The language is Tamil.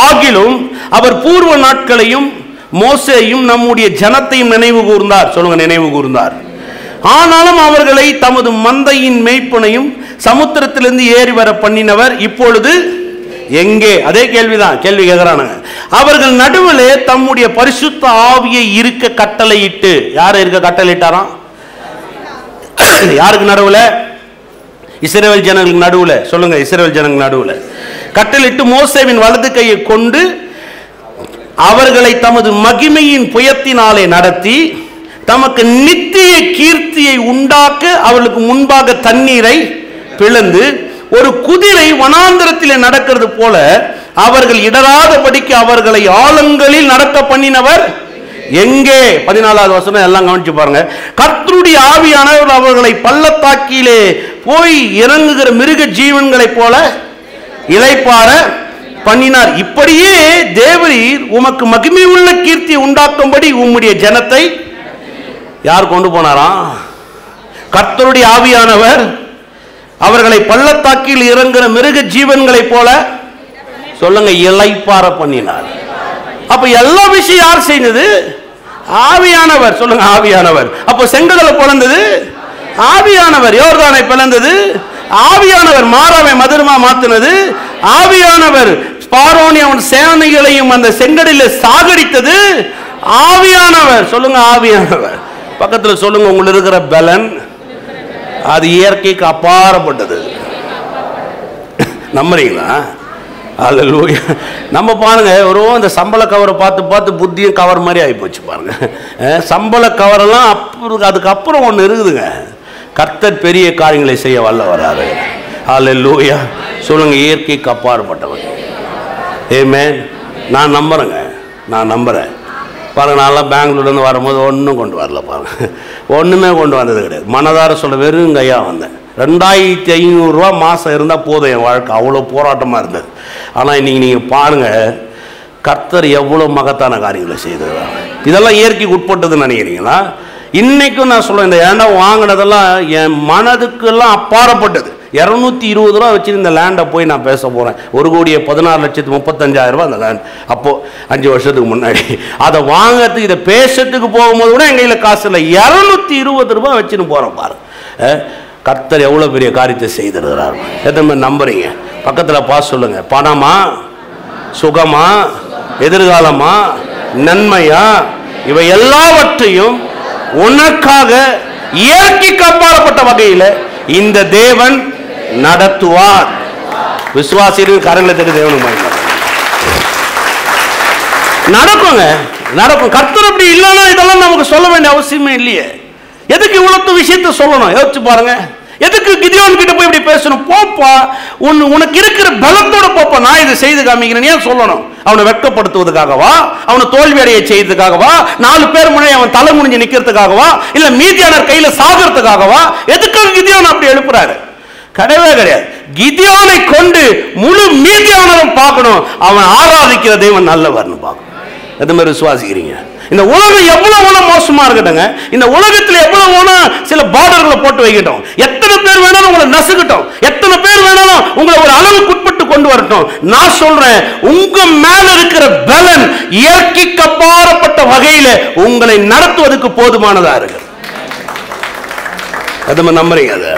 ஆகிலும் அவர் பூர்வ நாட்களையும் மோசேயும் நம்முடைய ஜனத்தையும் நினைவு கூர்ந்தார். சொல்லுங்க, நினைவு கூர்ந்தார். ஆனாலும் அவர்களை தமது மந்தையின் மேய்ப்பனையும் சமுத்திரத்திலிருந்து ஏறி வர பண்ணினவர் இப்பொழுது எங்கே? அதே கேள்விதான், கேள்வி கேட்கிறானுங்க. அவர்கள் நடுவில் தம்முடைய பரிசுத்த ஆவியை இருக்க கட்டளையிட்டு, யாரை இருக்க கட்டளையிட்டாராம்? யாருக்கு நடுவுல? இஸ்ரவேல் ஜனங்களுக்கு நடுவுல. சொல்லுங்க, இஸ்ரவேல் ஜனங்களுக்கு நடுவுல கட்டளையிட்டு மோசேவின் வலது கையை கொண்டு அவர்களை தமது மகிமையின் புயத்தினாலே நடத்தி தமக்கு நித்திய கீர்த்தியை உண்டாக்க அவர்களுக்கு முன்பாக தண்ணீரை பிளந்து ஒரு குதிரை வனாந்தரத்திலே நடக்கிறது போல அவர்கள் இடராதபடிக்கு அவர்களை ஆழங்களில் நடக்க பண்ணினவர் எங்கே? 14வது வசனம் எல்லாம் கவனிச்சு பாருங்க. கர்த்தருடைய ஆவியானவர் அவர்களை பள்ளத்தாக்கிலே போய் இறங்குகிற மிருக ஜீவன்களை போல இளைப்பாற பண்ணினார். இப்படியே தேவரீர் உமக்கு மகிமை உள்ள கீர்த்தியை உண்டாக்கும்படி உம்முடைய ஜனத்தை யார் கொண்டு போனாராம்? கர்த்தருடைய ஆவியானவர் அவர்களை பள்ளத்தாக்கில் இறங்குகிற மிருக ஜீவன்களை போல, சொல்லுங்க, இளைப்பாற பண்ணினார். அப்ப எல்லா விஷயம் யார் செய்தது? ஆவியானவர். சொல்லுங்க, ஆவியானவர். அப்ப செங்கடலை பிளந்தது ஆவியானவர். யோர்தானை பிளந்தது ஆவியானவர். மாறாவை மதுரமா மாத்தினது ஆவியானவர். பார்வோனை அவன் சேனைகளையும் அந்த செங்கடலில் சாகடித்தது ஆவியானவர். சொல்லுங்க, ஆவியானவர். பக்கத்தில் சொல்லுங்க, உங்களுக்கு இருக்கிற பலன் அது இயற்கைக்கு அப்பாற்பட்டது. நம்புறீங்களா? அல்லேலூயா. நம்ம பாருங்க, ஒரு இந்த சம்பள கவரை பார்த்து பார்த்து புத்தியும் கவர் மாதிரி ஆகி போச்சு பாருங்க. சம்பள கவரெல்லாம் அப்புறம் அதுக்கப்புறம் ஒன்று இருக்குதுங்க. கர்த்தர் பெரிய காரியங்களை செய்ய வல்ல வராரு. அல்லேலூயா. சொல்லுங்க, இயற்கைக்கு அப்பாற்பட்டவர். ஆமென். நான் நம்புறேங்க, நான் நம்புறேன். பாருங்க, நான்லாம் பெங்களூர்லேருந்து வரும்போது ஒன்றும் கொண்டு வரல பாருங்க, ஒன்றுமே கொண்டு வந்தது கிடையாது. மனதார சொல்ல வெறும் கையாக வந்தேன். 2500 ரூபா மாதம் இருந்தால் போதும் என் வாழ்க்கை. அவ்வளோ போராட்டமாக இருந்தது. ஆனால் இன்றைக்கி நீங்கள் பாருங்கள், கர்த்தர் எவ்வளோ மகத்தான காரியங்களை செய்திருக்காங்க. இதெல்லாம் இயற்கைக்கு உட்பட்டதுன்னு நினைக்கிறீங்களா? இன்றைக்கும் நான் சொல்லுவேன், இந்த இடம் வாங்கினதெல்லாம் என் மனதுக்கெல்லாம் அப்பாற்பட்டது. 220 ரூபா வச்சு இந்த லேண்டை போய் நான் பேச போகிறேன். 1,16,35,000 அந்த லேண்ட். அப்போது 5 வருஷத்துக்கு முன்னாடி அதை வாங்கிறதுக்கு, இதை பேசுறதுக்கு போகும்போது கூட எங்கள் கையில் காசு இல்லை. 220 ரூபா வச்சுன்னு போகிறோம் பாரு. கர்த்தர் எவ்வளோ பெரிய காரியத்தை செய்திருக்கிறார். எத்தனை பேர் நம்புறீங்க? பக்கத்தில் பார்த்து சொல்லுங்க, பணமா, சுகமா, எதிர்காலமா, நன்மையா, இவை எல்லாவற்றையும் உனக்காக இயற்கைக்கு அப்பாற்பட்ட வகையில் இந்த தேவன் நடத்துவார். விசுவாசிகள் கரங்களை தட்டி தேவனுக்கு நடக்குங்க, நடக்கும். கர்த்தர் அப்படி இல்லைன்னா இதெல்லாம் நமக்கு சொல்ல வேண்டிய அவசியமே இல்லையே. எதுக்கு இவ்வளவு விஷயத்த சொல்லணும்? யோசிச்சு பாருங்க. எதுக்கு கிதியோன் கிட்ட போய் இப்படி பேசணும்? போப்பா, உனக்கு இருக்கிற பலத்தோட போப்பா, நான் இதை செய்து காமிக்கிறேன் ஏன் சொல்லணும்? அவனை வெட்கப்படுத்துவதற்காகவா? அவனை தோல்வி அடைய செய்யறதுக்காகவா? 4 பேர் முன்னாடி அவன் தலை முடிஞ்சு நிக்கிறதுக்காகவா? இல்ல மீதியானர் கையில சாகிறதுக்காகவா? எதுக்காக கிதியோன் அப்படி எழுப்புறாரு? கிடையவே கிடையாது. கிதியோனை கொண்டு முழு மீதியானரும் பார்க்கணும், அவன் ஆராதிக்கிற தேவன் நல்லவர்னு பார்க்கணும். எது மாதிரி விசுவாசிக்கிறீங்க? இந்த உலகம் எவ்வளவு மோசமா இருக்கட்டுங்க, இந்த உலகத்தில் எவ்வளவு சில பார்டர்களை போட்டு வைக்கட்டும், எத்தனை பேர் வேணாலும் உங்களை நசுக்கட்டும், எத்தனை பேர் வேணாலும் உங்களை ஒரு அளவுக்கு உட்பட்டு கொண்டு வரட்டும், நான் சொல்றேன், உங்க மேல இருக்கிற பலன் இயற்கைக்கு அப்பாற்பட்ட வகையில உங்களை நடத்துவதற்கு போதுமானதா இருக்கு. அது நம்புறீங்க? அது